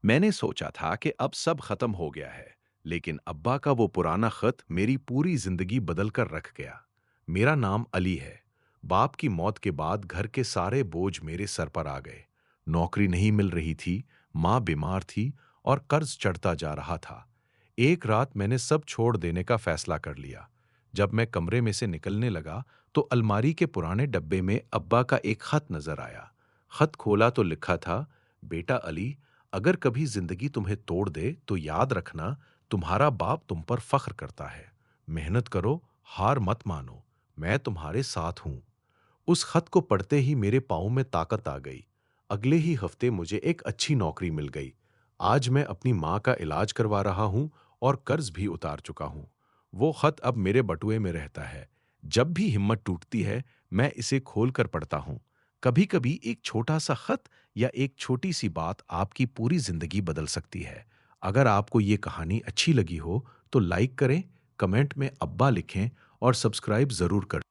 मैंने सोचा था कि अब सब खत्म हो गया है, लेकिन अब्बा का वो पुराना खत मेरी पूरी जिंदगी बदल कर रख गया। मेरा नाम अली है। बाप की मौत के बाद घर के सारे बोझ मेरे सर पर आ गए। नौकरी नहीं मिल रही थी, माँ बीमार थी और कर्ज चढ़ता जा रहा था। एक रात मैंने सब छोड़ देने का फैसला कर लिया। जब मैं कमरे में से निकलने लगा, तो अलमारी के पुराने डब्बे में अब्बा का एक खत नजर आया। खत खोला तो लिखा था, बेटा अली, अगर कभी जिंदगी तुम्हें तोड़ दे तो याद रखना, तुम्हारा बाप तुम पर फख्र करता है। मेहनत करो, हार मत मानो, मैं तुम्हारे साथ हूं। उस खत को पढ़ते ही मेरे पाँव में ताकत आ गई। अगले ही हफ्ते मुझे एक अच्छी नौकरी मिल गई। आज मैं अपनी माँ का इलाज करवा रहा हूँ और कर्ज भी उतार चुका हूँ। वो खत अब मेरे बटुए में रहता है। जब भी हिम्मत टूटती है, मैं इसे खोल कर पढ़ता हूँ। कभी कभी एक छोटा सा खत या एक छोटी सी बात आपकी पूरी जिंदगी बदल सकती है। अगर आपको ये कहानी अच्छी लगी हो तो लाइक करें, कमेंट में अब्बा लिखें और सब्सक्राइब जरूर कर